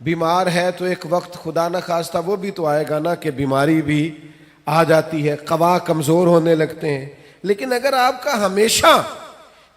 بیمار ہے تو ایک وقت خدا نہ خواستہ وہ بھی تو آئے گا نا کہ بیماری بھی آ جاتی ہے، قوا کمزور ہونے لگتے ہیں. لیکن اگر آپ کا ہمیشہ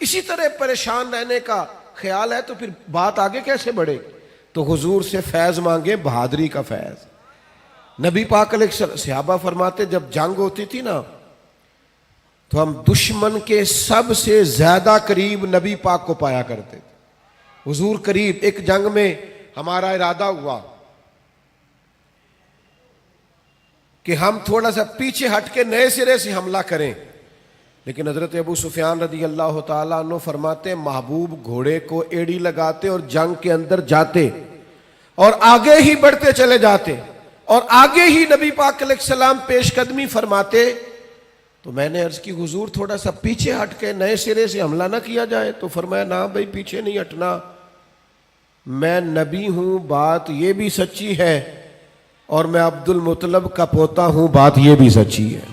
اسی طرح پریشان رہنے کا خیال ہے تو پھر بات آگے کیسے بڑھے؟ تو حضور سے فیض مانگے، بہادری کا فیض. نبی پاک علیہ السلام، صحابہ فرماتے جب جنگ ہوتی تھی نا تو ہم دشمن کے سب سے زیادہ قریب نبی پاک کو پایا کرتے تھے. حضور قریب. ایک جنگ میں ہمارا ارادہ ہوا کہ ہم تھوڑا سا پیچھے ہٹ کے نئے سرے سے حملہ کریں، لیکن حضرت ابو سفیان رضی اللہ تعالیٰ عنہ فرماتے محبوب گھوڑے کو ایڑی لگاتے اور جنگ کے اندر جاتے اور آگے ہی بڑھتے چلے جاتے اور آگے ہی نبی پاک علیہ السلام پیش قدمی فرماتے. تو میں نے عرض کی حضور تھوڑا سا پیچھے ہٹ کے نئے سرے سے حملہ نہ کیا جائے؟ تو فرمایا نہ بھائی پیچھے نہیں ہٹنا، میں نبی ہوں بات یہ بھی سچی ہے، اور میں عبد المطلب کا پوتا ہوں بات یہ بھی سچی ہے،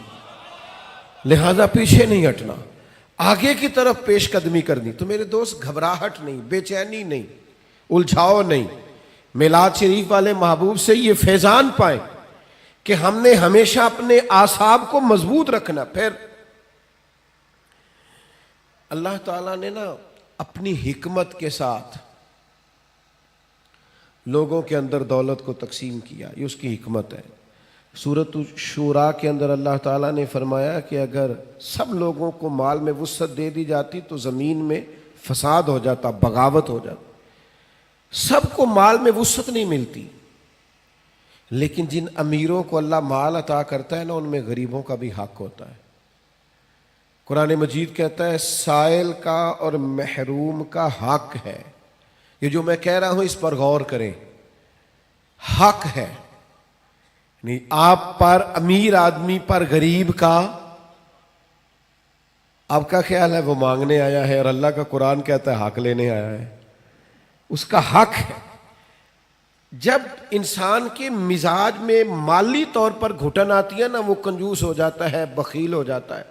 لہذا پیچھے نہیں ہٹنا، آگے کی طرف پیش قدمی کرنی. تو میرے دوست گھبراہٹ نہیں، بے چینی نہیں، الجھاؤ نہیں. میلاد شریف والے محبوب سے یہ فیضان پائیں کہ ہم نے ہمیشہ اپنے اعصاب کو مضبوط رکھنا. پھر اللہ تعالیٰ نے نا اپنی حکمت کے ساتھ لوگوں کے اندر دولت کو تقسیم کیا، یہ اس کی حکمت ہے. سورۃ الشورى کے اندر اللہ تعالیٰ نے فرمایا کہ اگر سب لوگوں کو مال میں وسعت دے دی جاتی تو زمین میں فساد ہو جاتا، بغاوت ہو جاتا. سب کو مال میں وسعت نہیں ملتی، لیکن جن امیروں کو اللہ مال عطا کرتا ہے نا ان میں غریبوں کا بھی حق ہوتا ہے. قرآن مجید کہتا ہے سائل کا اور محروم کا حق ہے. یہ جو میں کہہ رہا ہوں اس پر غور کریں، حق ہے. نہیں آپ پر، امیر آدمی پر غریب کا، آپ کا خیال ہے وہ مانگنے آیا ہے، اور اللہ کا قرآن کہتا ہے حق لینے آیا ہے. اس کا حق ہے. جب انسان کے مزاج میں مالی طور پر گھٹن آتی ہے نا وہ کنجوس ہو جاتا ہے، بخیل ہو جاتا ہے.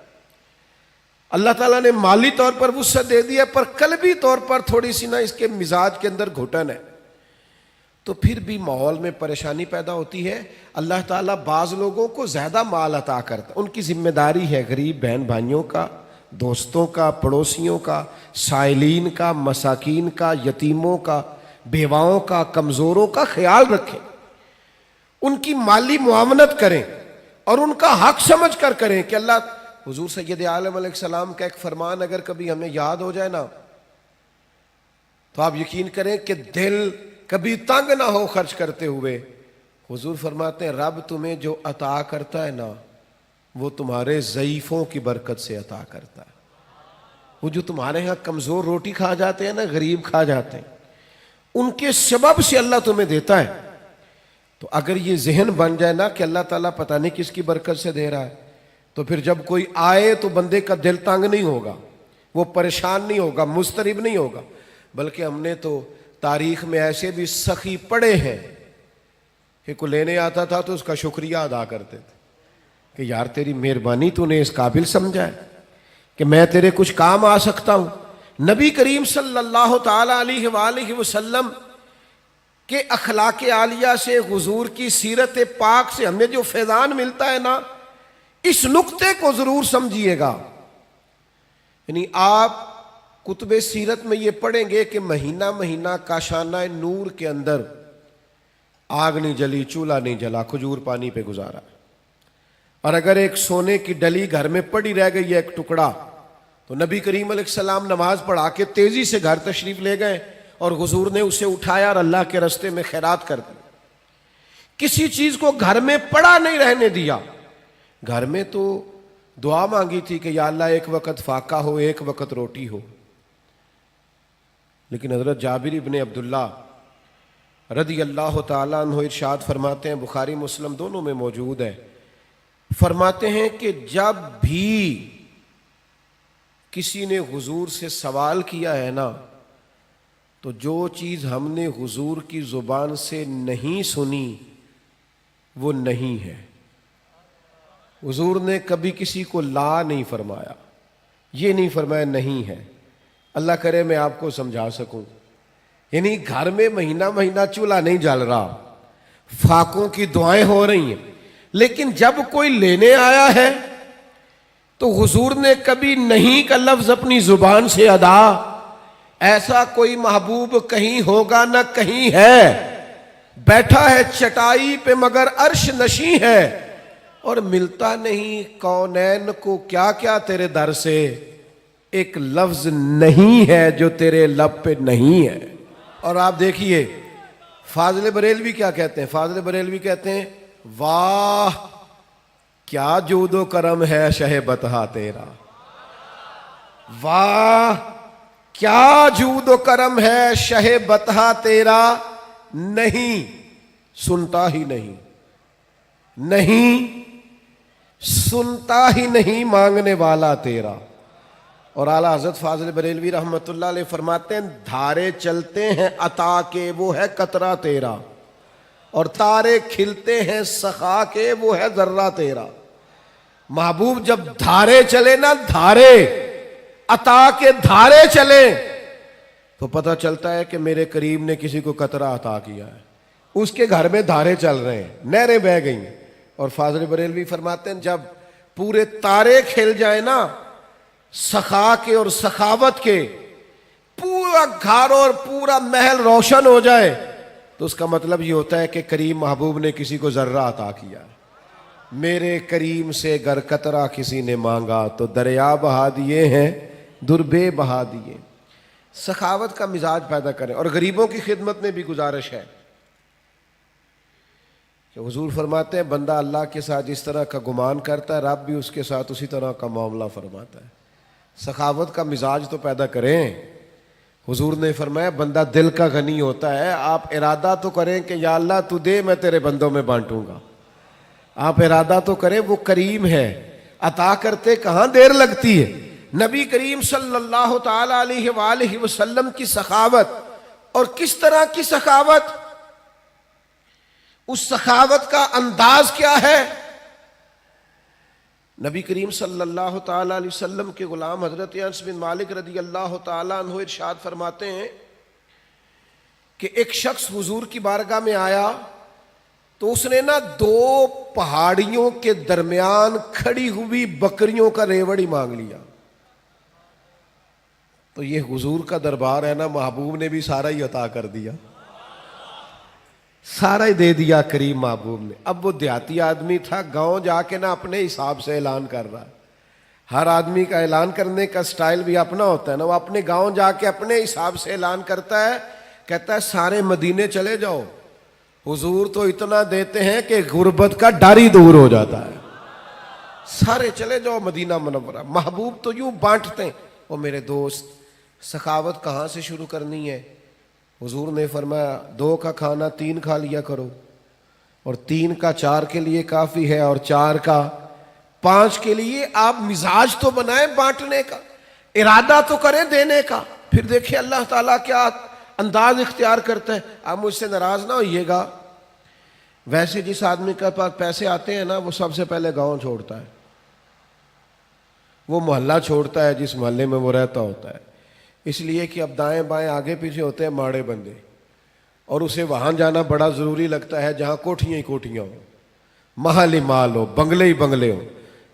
اللہ تعالیٰ نے مالی طور پر وسعت دے دیا پر قلبی طور پر تھوڑی سی نا اس کے مزاج کے اندر گھٹن ہے تو پھر بھی ماحول میں پریشانی پیدا ہوتی ہے. اللہ تعالیٰ بعض لوگوں کو زیادہ مال عطا کرتا، ان کی ذمہ داری ہے غریب بہن بھائیوں کا، دوستوں کا، پڑوسیوں کا، سائلین کا، مساکین کا، یتیموں کا، بیواؤں کا، کمزوروں کا خیال رکھیں، ان کی مالی معاونت کریں اور ان کا حق سمجھ کر کریں. کہ اللہ، حضور سید عالم علیہ السلام کا ایک فرمان اگر کبھی ہمیں یاد ہو جائے نا تو آپ یقین کریں کہ دل کبھی تنگ نہ ہو خرچ کرتے ہوئے. حضور فرماتے ہیں رب تمہیں جو عطا کرتا ہے نا وہ تمہارے ضعیفوں کی برکت سے عطا کرتا ہے. وہ جو تمہارے ہاں کمزور روٹی کھا جاتے ہیں نا، غریب کھا جاتے ہیں، ان کے سبب سے اللہ تمہیں دیتا ہے. تو اگر یہ ذہن بن جائے نا کہ اللہ تعالیٰ پتہ نہیں کس کی برکت سے دے رہا ہے، تو پھر جب کوئی آئے تو بندے کا دل تنگ نہیں ہوگا، وہ پریشان نہیں ہوگا، مضطرب نہیں ہوگا. بلکہ ہم نے تو تاریخ میں ایسے بھی سخی پڑے ہیں کہ کوئی لینے آتا تھا تو اس کا شکریہ ادا کرتے تھے کہ یار تیری مہربانی تو نے اس قابل سمجھا ہے کہ میں تیرے کچھ کام آ سکتا ہوں. نبی کریم صلی اللہ تعالی علیہ وآلہ وسلم کے اخلاق عالیہ سے، حضور کی سیرت پاک سے ہمیں جو فیضان ملتا ہے نا، اس نقطے کو ضرور سمجھیے گا. یعنی آپ کتب سیرت میں یہ پڑھیں گے کہ مہینہ مہینہ کاشانہ نور کے اندر آگ نہیں جلی، چولہا نہیں جلا، کھجور پانی پہ گزارا. اور اگر ایک سونے کی ڈلی گھر میں پڑی رہ گئی ہے ایک ٹکڑا، تو نبی کریم علیہ السلام نماز پڑھا کے تیزی سے گھر تشریف لے گئے اور حضور نے اسے اٹھایا اور اللہ کے راستے میں خیرات کر دی. کسی چیز کو گھر میں پڑا نہیں رہنے دیا. گھر میں تو دعا مانگی تھی کہ یا اللہ ایک وقت فاقہ ہو، ایک وقت روٹی ہو. لیکن حضرت جابر ابن عبداللہ رضی اللہ تعالیٰ عنہ ارشاد فرماتے ہیں، بخاری مسلم دونوں میں موجود ہے، فرماتے ہیں کہ جب بھی کسی نے حضور سے سوال کیا ہے نا تو جو چیز ہم نے حضور کی زبان سے نہیں سنی وہ نہیں ہے. حضور نے کبھی کسی کو لا نہیں فرمایا، یہ نہیں فرمایا نہیں ہے. اللہ کرے میں آپ کو سمجھا سکوں. یعنی گھر میں مہینہ مہینہ چولہا نہیں جل رہا، فاقوں کی دعائیں ہو رہی ہیں، لیکن جب کوئی لینے آیا ہے تو حضور نے کبھی نہیں کا لفظ اپنی زبان سے ادا، ایسا کوئی محبوب کہیں ہوگا نہ کہیں ہے، بیٹھا ہے چٹائی پہ مگر عرش نشیں ہے، اور ملتا نہیں کونین کو کیا کیا تیرے در سے، ایک لفظ نہیں ہے جو تیرے لب پہ نہیں ہے۔ اور آپ دیکھیے فاضل بریلوی کیا کہتے ہیں، فاضل بریلوی کہتے ہیں واہ کیا جود و کرم ہے شہ بطحہ تیرا، واہ کیا جود و کرم ہے شہ بطحہ تیرا، نہیں سنتا ہی نہیں، نہیں سنتا ہی نہیں مانگنے والا تیرا۔ اور اعلیٰ حضرت فاضل بریلوی رحمۃ اللہ علیہ فرماتے ہیں دھارے چلتے ہیں عطا کے وہ ہے قطرہ تیرا، اور تارے کھلتے ہیں سخا کے وہ ہے ذرہ تیرا۔ محبوب جب دھارے چلے نا، دھارے عطا کے دھارے چلے تو پتہ چلتا ہے کہ میرے کریم نے کسی کو قطرہ عطا کیا ہے، اس کے گھر میں دھارے چل رہے ہیں، نہریں بہہ گئی ہیں۔ اور فاضل بریلوی فرماتے ہیں جب پورے تارے کھل جائیں نا سخا کے اور سخاوت کے، پورا گھر اور پورا محل روشن ہو جائے تو اس کا مطلب یہ ہوتا ہے کہ کریم محبوب نے کسی کو ذرہ عطا کیا ہے۔ میرے کریم سے گر قطرہ کسی نے مانگا تو دریا بہا دیے ہیں، دربے بہا دیے۔ سخاوت کا مزاج پیدا کریں، اور غریبوں کی خدمت میں بھی گزارش ہے کہ حضور فرماتے ہیں بندہ اللہ کے ساتھ جس طرح کا گمان کرتا ہے رب بھی اس کے ساتھ اسی طرح کا معاملہ فرماتا ہے۔ سخاوت کا مزاج تو پیدا کریں۔ حضور نے فرمایا بندہ دل کا غنی ہوتا ہے، آپ ارادہ تو کریں کہ یا اللہ تو دے میں تیرے بندوں میں بانٹوں گا، آپ ارادہ تو کریں، وہ کریم ہے، عطا کرتے کہاں دیر لگتی ہے۔ نبی کریم صلی اللہ تعالی علیہ وآلہ وسلم کی سخاوت، اور کس طرح کی سخاوت، اس سخاوت کا انداز کیا ہے۔ نبی کریم صلی اللہ تعالی علیہ وسلم کے غلام حضرت انس بن مالک رضی اللہ تعالی عنہ ارشاد فرماتے ہیں کہ ایک شخص حضور کی بارگاہ میں آیا تو اس نے نا 2 پہاڑیوں کے درمیان کھڑی ہوئی بکریوں کا ریوڑ ہی مانگ لیا۔ تو یہ حضور کا دربار ہے نا، محبوب نے بھی سارا ہی عطا کر دیا، سارا ہی دے دیا کریم محبوب نے۔ اب وہ دیہاتی آدمی تھا، گاؤں جا کے نا اپنے حساب سے اعلان کر رہا ہے۔ ہر آدمی کا اعلان کرنے کا سٹائل بھی اپنا ہوتا ہے نا، وہ اپنے گاؤں جا کے اپنے حساب سے اعلان کرتا ہے، کہتا ہے سارے مدینے چلے جاؤ، حضور تو اتنا دیتے ہیں کہ غربت کا ڈر ہی دور ہو جاتا ہے، سارے چلے جاؤ مدینہ منورہ۔ محبوب تو یوں بانٹتے ہیں۔ وہ میرے دوست سخاوت کہاں سے شروع کرنی ہے؟ حضور نے فرمایا 2 کا کھانا 3 کھا لیا کرو، اور 3 کا 4 کے لیے کافی ہے، اور 4 کا 5 کے لیے۔ آپ مزاج تو بنائیں بانٹنے کا، ارادہ تو کریں دینے کا، پھر دیکھیں اللہ تعالیٰ کیا انداز اختیار کرتا ہے۔ آپ مجھ سے ناراض نہ ہوئیے گا، ویسے جس آدمی کے پاس پیسے آتے ہیں نا وہ سب سے پہلے گاؤں چھوڑتا ہے، وہ محلہ چھوڑتا ہے جس محلے میں وہ رہتا ہوتا ہے، اس لیے کہ اب دائیں بائیں آگے پیچھے ہوتے ہیں ماڑے بندے، اور اسے وہاں جانا بڑا ضروری لگتا ہے جہاں کوٹھیاں ہی کوٹھیاں ہوں، محل ہی مال ہو، بنگلے ہی بنگلے ہوں۔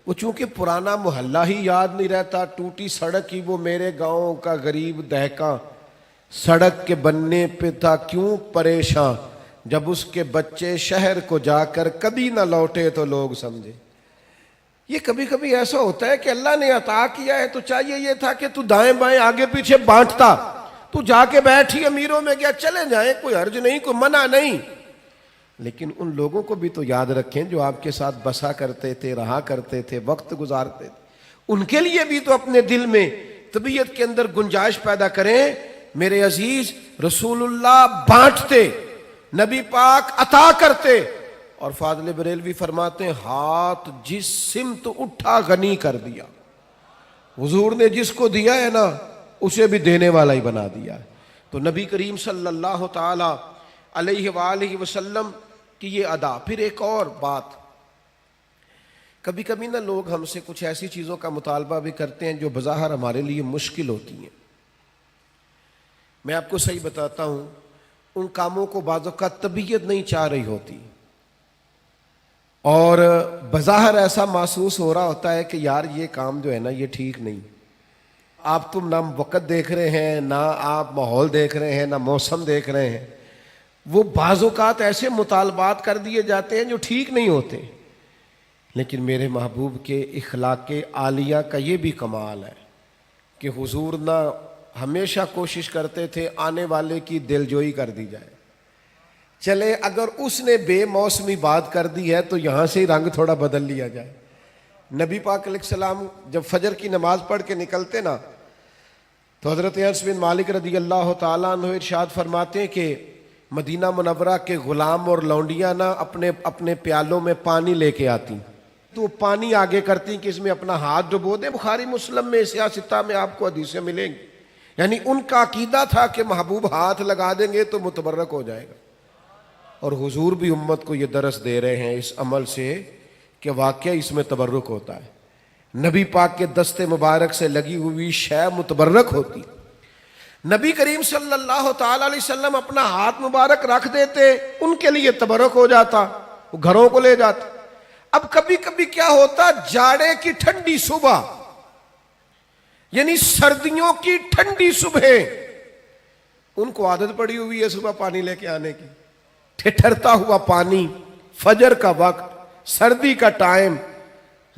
وہ چونکہ پرانا محلہ ہی یاد نہیں رہتا، ٹوٹی سڑک ہی وہ میرے گاؤں کا غریب دہقاں سڑک کے بننے پہ تھا کیوں پریشاں، جب اس کے بچے شہر کو جا کر کبھی نہ لوٹے تو لوگ سمجھے۔ یہ کبھی کبھی ایسا ہوتا ہے کہ اللہ نے عطا کیا ہے تو چاہیے یہ تھا کہ تو دائیں بائیں آگے پیچھے بانٹتا، تو جا کے بیٹھی امیروں میں گیا، چلے جائیں، کوئی حرج نہیں، کوئی منع نہیں، لیکن ان لوگوں کو بھی تو یاد رکھیں جو آپ کے ساتھ بسا کرتے تھے، رہا کرتے تھے، وقت گزارتے تھے، ان کے لیے بھی تو اپنے دل میں طبیعت کے اندر گنجائش پیدا کریں۔ میرے عزیز رسول اللہ بانٹتے، نبی پاک عطا کرتے، اور فاضل بریلوی فرماتے ہیں ہاتھ جس سمت اٹھا غنی کر دیا۔ حضور نے جس کو دیا ہے نا اسے بھی دینے والا ہی بنا دیا ہے۔ تو نبی کریم صلی اللہ تعالی علیہ وآلہ وسلم کی یہ ادا۔ پھر ایک اور بات، کبھی کبھی نا لوگ ہم سے کچھ ایسی چیزوں کا مطالبہ بھی کرتے ہیں جو بظاہر ہمارے لیے مشکل ہوتی ہیں، میں آپ کو صحیح بتاتا ہوں، ان کاموں کو بعض اوقات طبیعت نہیں چاہ رہی ہوتی، اور بظاہر ایسا محسوس ہو رہا ہوتا ہے کہ یار یہ کام جو ہے نا یہ ٹھیک نہیں، آپ تم نہ وقت دیکھ رہے ہیں، نہ آپ ماحول دیکھ رہے ہیں، نہ موسم دیکھ رہے ہیں، وہ بعض اوقات ایسے مطالبات کر دیے جاتے ہیں جو ٹھیک نہیں ہوتے۔ لیکن میرے محبوب کے اخلاق عالیہ کا یہ بھی کمال ہے کہ حضور نہ ہمیشہ کوشش کرتے تھے آنے والے کی دلجوئی کر دی جائے، چلے اگر اس نے بے موسمی بات کر دی ہے تو یہاں سے ہی رنگ تھوڑا بدل لیا جائے۔ نبی پاک علیہ السلام جب فجر کی نماز پڑھ کے نکلتے نا تو حضرت انس بن مالک رضی اللہ تعالیٰ عنہ ارشاد فرماتے ہیں کہ مدینہ منورہ کے غلام اور لونڈیاں نا اپنے اپنے پیالوں میں پانی لے کے آتی، تو وہ پانی آگے کرتی کہ اس میں اپنا ہاتھ ڈبو دیں۔ بخاری مسلم میں سیاستہ میں آپ کو حدیثیں ملیں گی، یعنی ان کا عقیدہ تھا کہ محبوب ہاتھ لگا دیں گے تو متبرک ہو جائے گا، اور حضور بھی امت کو یہ درس دے رہے ہیں اس عمل سے کہ واقعہ اس میں تبرک ہوتا ہے۔ نبی پاک کے دست مبارک سے لگی ہوئی شے متبرک ہوتی۔ نبی کریم صلی اللہ تعالی علیہ وسلم اپنا ہاتھ مبارک رکھ دیتے، ان کے لیے تبرک ہو جاتا، وہ گھروں کو لے جاتے۔ اب کبھی کبھی کیا ہوتا، جاڑے کی ٹھنڈی صبح، یعنی سردیوں کی ٹھنڈی صبح، ان کو عادت پڑی ہوئی ہے صبح پانی لے کے آنے کی، ٹھٹھرتا ہوا پانی، فجر کا وقت، سردی کا ٹائم،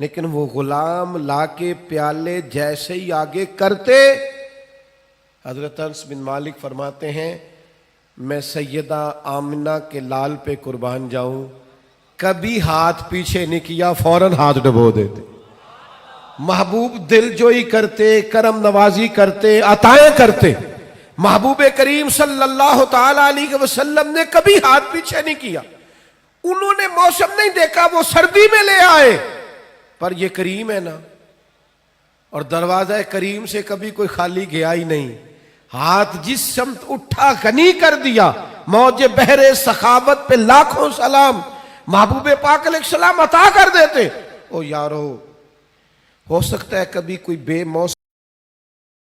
لیکن وہ غلام لا کے پیالے جیسے ہی آگے کرتے، حضرت انس بن مالک فرماتے ہیں میں سیدہ آمنہ کے لال پہ قربان جاؤں، کبھی ہاتھ پیچھے نہیں کیا، فوراً ہاتھ ڈبو دیتے۔ محبوب دل جوئی کرتے، کرم نوازی کرتے، عطائیں کرتے۔ محبوب کریم صلی اللہ تعالی علیہ وسلم نے کبھی ہاتھ پیچھے نہیں کیا۔ انہوں نے موسم نہیں دیکھا، وہ سردی میں لے آئے، پر یہ کریم ہے نا، اور دروازہ کریم سے کبھی کوئی خالی گیا ہی نہیں۔ ہاتھ جس سمت اٹھا غنی کر دیا، موج بحر سخاوت پہ لاکھوں سلام، محبوب پاک علیہ السلام عطا کر دیتے۔ او یارو، ہو سکتا ہے کبھی کوئی بے موسم